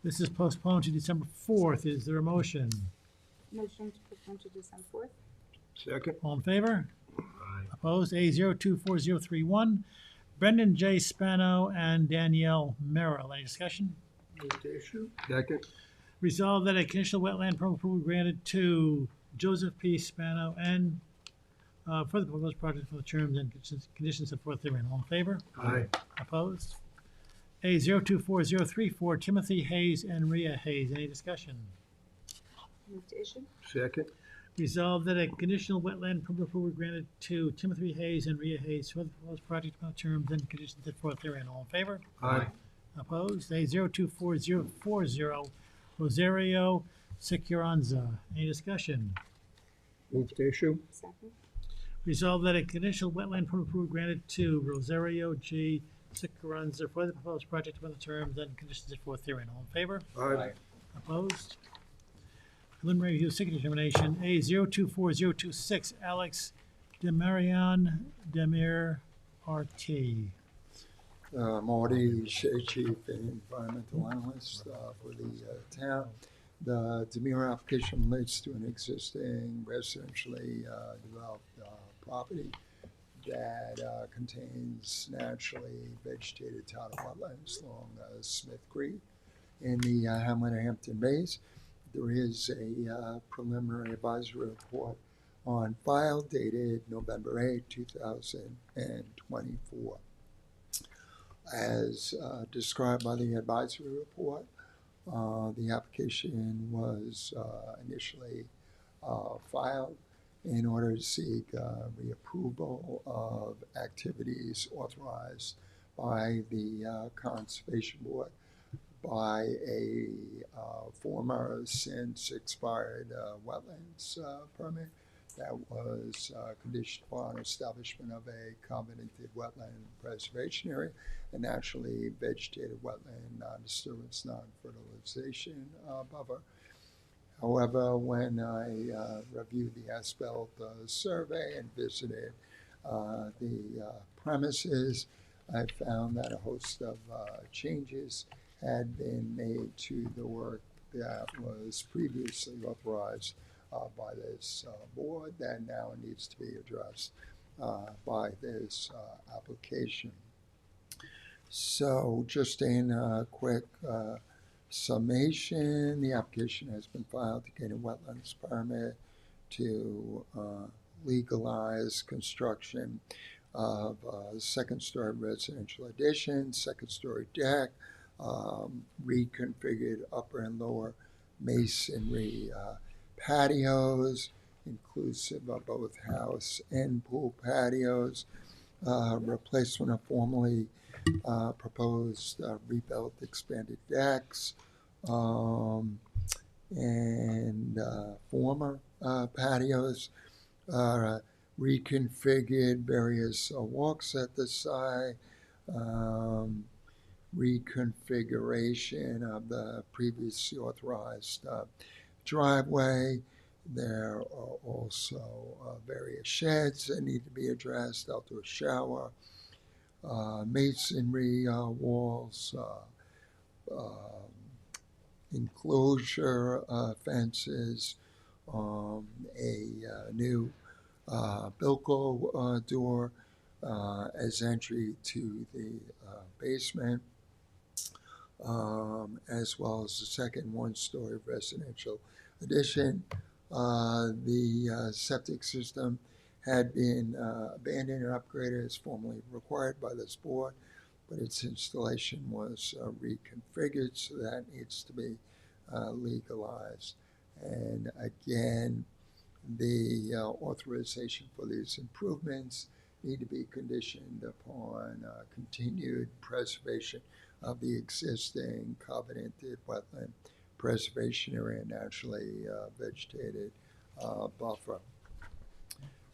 This is postponed to December 4th. Is there a motion? Motion to postpone to December 4th? Second. All in favor? Opposed? A024031, Brendan J. Spano and Danielle Merrill. Any discussion? Move to issue. Second. Resolved that a conditional wetland permit approval granted to Joseph P. Spano and for the proposed project for the terms and conditions set forth therein. All in favor? Aye. Opposed? A024034, Timothy Hayes and Rhea Hayes. Any discussion? Move to issue. Second. Resolved that a conditional wetland permit approval granted to Timothy Hayes and Rhea Hayes for the proposed project for the terms and conditions set forth therein. All in favor? Aye. Opposed? A024040, Rosario Securanza. Any discussion? Move to issue. Second. Resolved that a conditional wetland permit approval granted to Rosario G. Securanza for the proposed project for the terms and conditions set forth therein. All in favor? Aye. Opposed? Preliminary review signature determination, A024026, Alex Demarion Demir RT. Marty Shea, Chief and Environmental Analyst for the town. The Demir application relates to an existing residentially developed property that contains naturally vegetated tidal wetlands along Smith Creek in the hamlet of Hampton Bays. There is a preliminary advisory report on file dated November 8, 2024. As described by the advisory report, the application was initially filed in order to seek reapproval of activities authorized by the Conservation Board by a former since expired wetlands permit that was conditioned upon establishment of a covenanted wetland preservation area, a naturally vegetated wetland non-disturbance, non-fertilization buffer. However, when I reviewed the as-built survey and visited the premises, I found that a host of changes had been made to the work that was previously authorized by this board that now needs to be addressed by this application. So just in a quick summation, the application has been filed to gain a wetlands permit to legalize construction of second-story residential addition, second-story deck, reconfigured upper and lower masonry patios, inclusive of both house and pool patios, replacement of formerly proposed rebuilt expanded decks, and former patios, reconfigured various walks at the site, reconfiguration of the previously authorized driveway. There are also various sheds that need to be addressed, outdoor shower, masonry walls, enclosure fences, a new Bilko door as entry to the basement, as well as the second one-story residential addition. The septic system had been abandoned and upgraded as formerly required by this board, but its installation was reconfigured, so that needs to be legalized. And again, the authorization for these improvements need to be conditioned upon continued preservation of the existing covenanted wetland preservation area, naturally vegetated buffer.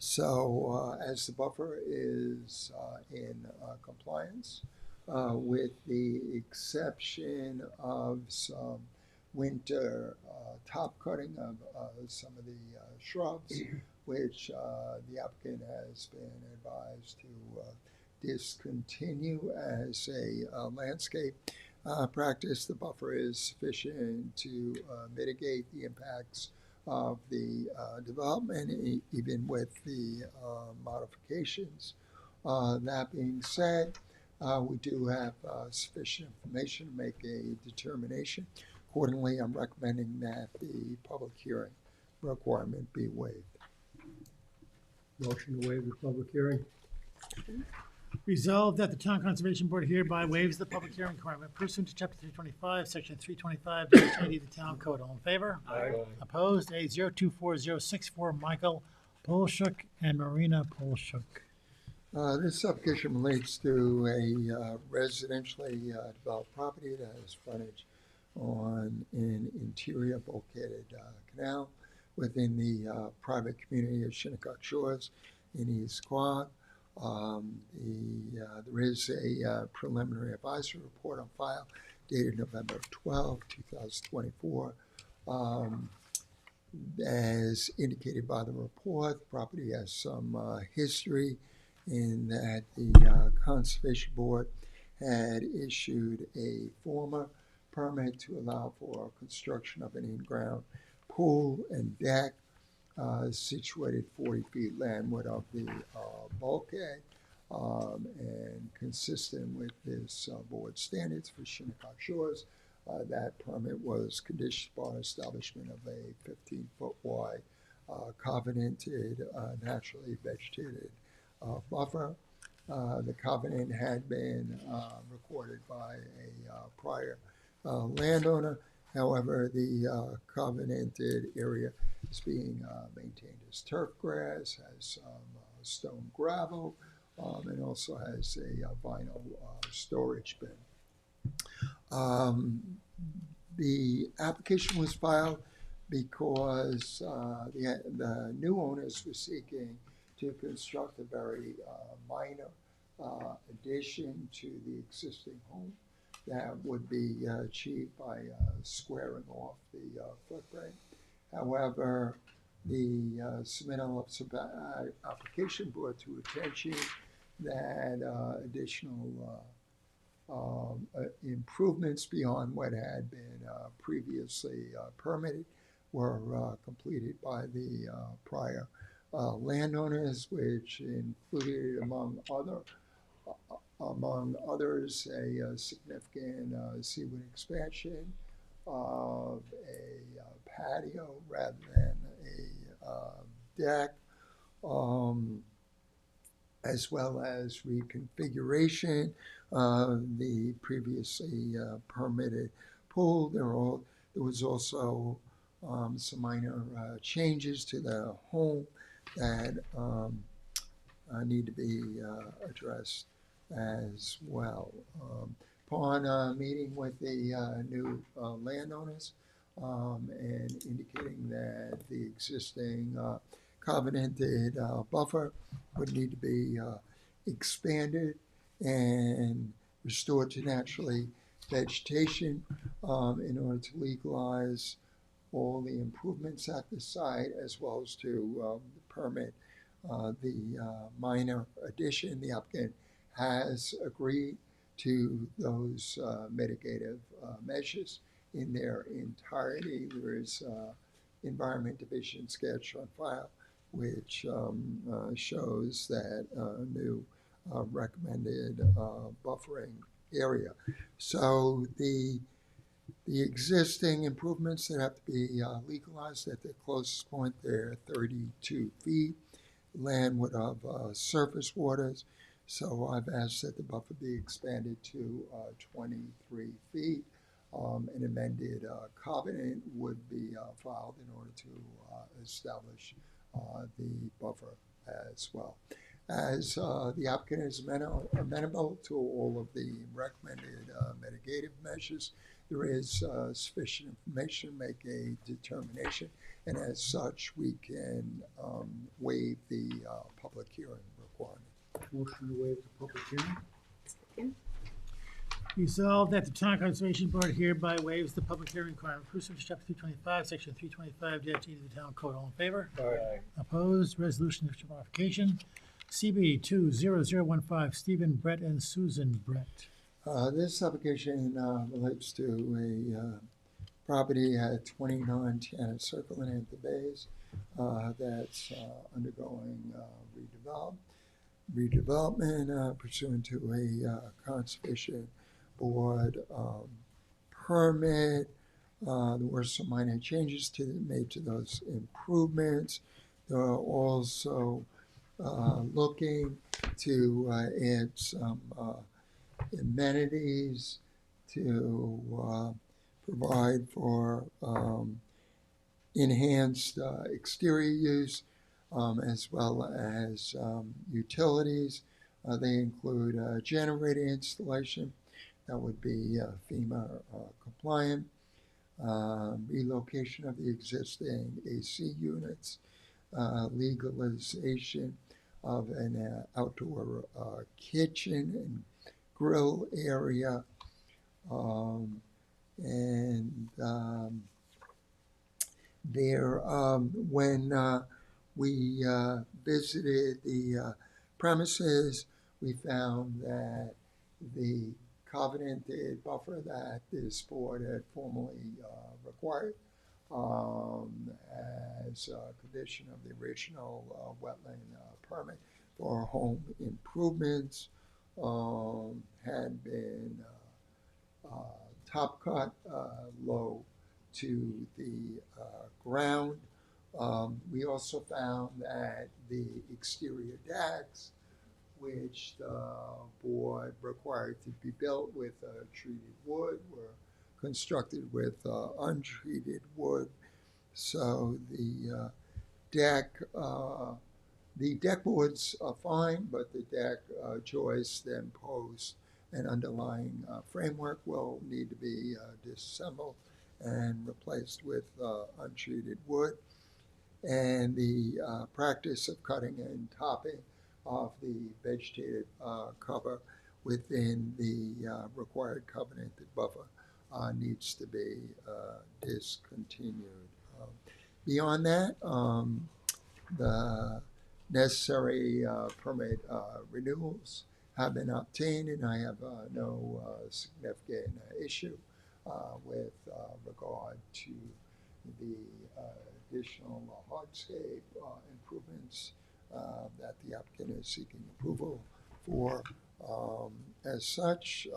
So as the buffer is in compliance, with the exception of some winter top cutting of some of the shrubs, which the applicant has been advised to discontinue as a landscape practice, the buffer is sufficient to mitigate the impacts of the development, even with the modifications. That being said, we do have sufficient information to make a determination. Accordingly, I'm recommending that the public hearing requirement be waived. Motion to waive the public hearing. Resolved that the Town Conservation Board hereby waives the public hearing requirement pursuant to Chapter 325, Section 325-80 of the Town Code. All in favor? Aye. Opposed? A024064, Michael Polshuk and Marina Polshuk. This application relates to a residentially developed property that has frontage on an interior bulkheaded canal within the private community of Shinnecock Shores in East Quogue. There is a preliminary advisory report on file dated November 12, 2024. As indicated by the report, the property has some history in that the Conservation Board had issued a former permit to allow for construction of an in-ground pool and deck situated 40 feet landward of the bulkhead, and consistent with this board standards for Shinnecock Shores. That permit was conditioned upon establishment of a 15-foot wide covenanted, naturally vegetated buffer. The covenant had been recorded by a prior landowner. However, the covenanted area is being maintained as turf grass, has some stone gravel, and also has a vinyl storage bin. The application was filed because the new owners were seeking to construct a very minor addition to the existing home that would be achieved by squaring off the footprint. However, the submittal of application brought to attention that additional improvements beyond what had been previously permitted were completed by the prior landowners, which included, among others, a significant seaward expansion of a patio rather than a deck, as well as reconfiguration of the previously permitted pool. There was also some minor changes to the home that need to be addressed as well. Upon meeting with the new landowners and indicating that the existing covenanted buffer would need to be expanded and restored to naturally vegetation in order to legalize all the improvements at the site, as well as to permit the minor addition. The applicant has agreed to those mitigative measures in their entirety. There is Environment Division sketch on file, which shows that new recommended buffering area. So the existing improvements that have to be legalized at their closest point, they're 32 feet landward of surface waters. So I've asked that the buffer be expanded to 23 feet. An amended covenant would be filed in order to establish the buffer as well. As the applicant is amenable to all of the recommended mitigative measures, there is sufficient information to make a determination, and as such, we can waive the public hearing requirement. Motion to waive the public hearing. Second. Resolved that the Town Conservation Board hereby waives the public hearing requirement pursuant to Chapter 325, Section 325-8 of the Town Code. All in favor? Aye. Opposed? Resolution of modification. CB 20015, Stephen Brett and Susan Brett. This application relates to property at 29 Tanner Circle in Hampton Bays that's undergoing redevelopment pursuant to a Conservation Board permit. There were some minor changes made to those improvements. There are also looking to add some amenities to provide for enhanced exterior use as well as utilities. They include generator installation that would be FEMA compliant, relocation of the existing AC units, legalization of an outdoor kitchen and grill area, when we visited the premises, we found that the covenanted buffer that this board had formally required as a condition of the original wetland permit for home improvements had been top cut low to the ground. We also found that the exterior decks, which the board required to be built with treated wood, were constructed with untreated wood. So the deck boards are fine, but the deck joists and posts and underlying framework will need to be disassembled and replaced with untreated wood. And the practice of cutting and topping off the vegetated cover within the required covenanted buffer needs to be discontinued. Beyond that, the necessary permit renewals have been obtained, and I have no significant issue with regard to the additional hardscape improvements that the applicant is seeking approval for. As such,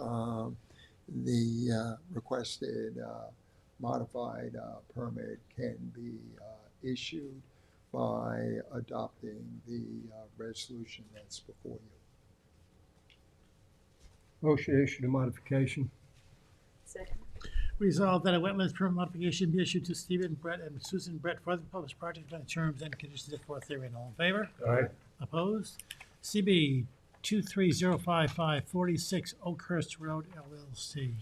the requested modified permit can be issued by adopting the resolution that's before you. Motion to issue the modification. Second. Resolved that a wetlands permit modification be issued to Stephen Brett and Susan Brett for the published project on the terms and conditions set forth therein. All in favor? Aye. Opposed? CB 230546 Oakhurst Road LLC.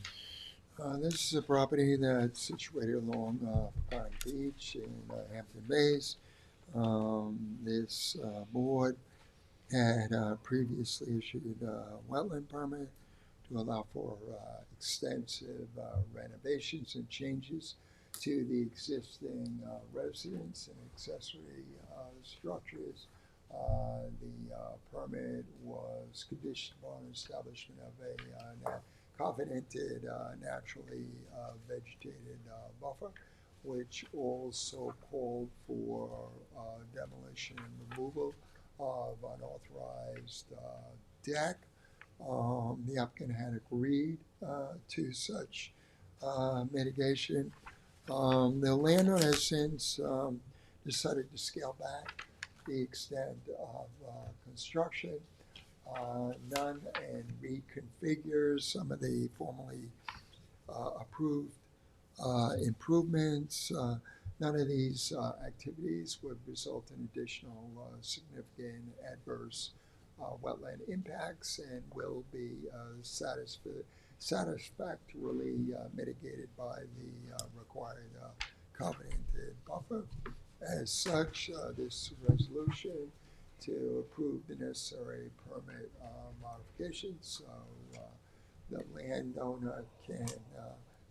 This is a property that's situated along Pine Beach in Hampton Bays. This board had previously issued a wetland permit to allow for extensive renovations and changes to the existing residence and accessory structures. The permit was conditioned on establishment of a covenanted naturally vegetated buffer, which also called for demolition and removal of unauthorized deck. The applicant had agreed to such mitigation. The landowner has since decided to scale back the extent of construction, none, and reconfigure some of the formerly approved improvements. None of these activities would result in additional significant adverse wetland impacts and will be satisfactorily mitigated by the required covenanted buffer. As such, this resolution to approve the necessary permit modifications, so the landowner can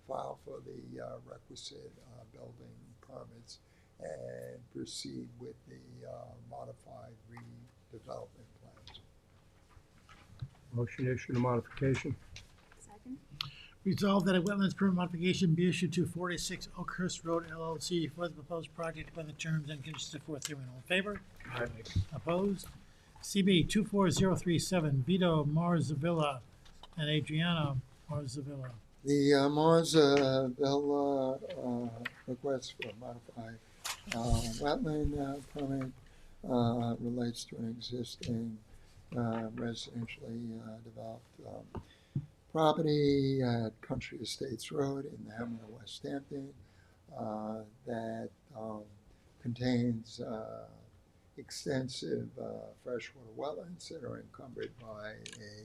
file for the requisite building permits and proceed with the modified redevelopment plans. Motion to issue the modification. Second. Resolved that a wetlands permit modification be issued to 46 Oakhurst Road LLC for the proposed project by the terms and conditions set forth herein. All in favor? Aye. Opposed? CB 24037, Vito Marzavilla and Adriana Marzavilla. The Marzavilla request for a modified wetland permit relates to an existing residentially developed property at Country Estates Road in the hamlet of West Hampton that contains extensive freshwater wetlands that are encumbered by a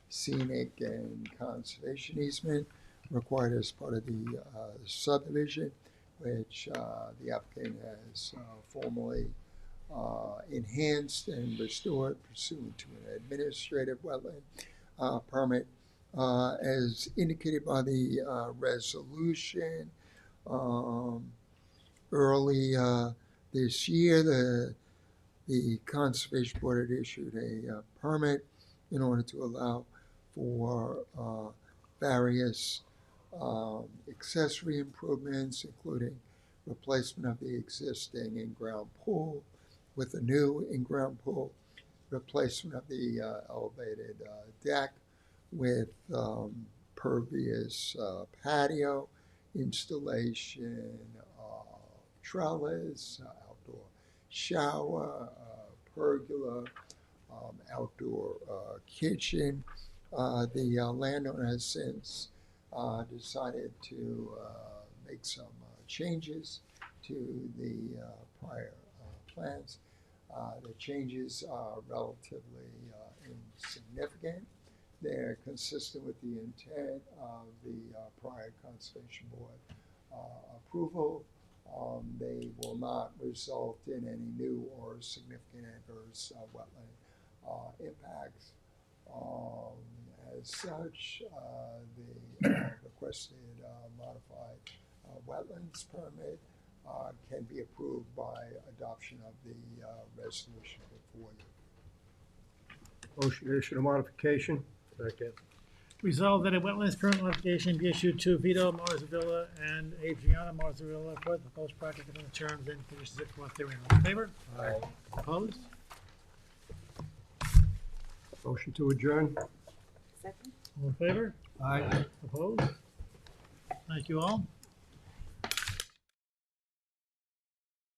scenic and conservation easement required as part of the subdivision, which the applicant has formally enhanced and restored pursuant to an administrative wetland permit. As indicated by the resolution, early this year, the Conservation Board had issued a permit in order to allow for various accessory improvements, including replacement of the existing in-ground pool with a new in-ground pool, replacement of the elevated deck with pervious patio, installation of trellis, outdoor shower, pergola, outdoor kitchen. The landowner has since decided to make some changes to the prior plans. The changes are relatively insignificant. They're consistent with the intent of the prior Conservation Board approval. They will not result in any new or significant adverse wetland impacts. As such, the requested modified wetlands permit can be approved by adoption of the resolution before you. Motion to issue the modification. Second. Resolved that a wetlands permit modification be issued to Vito Marzavilla and Adriana Marzavilla for the proposed project within the terms and conditions set forth herein. All in favor? Aye. Opposed? Motion to adjourn. Second? All in favor? Aye. Opposed? Thank you all.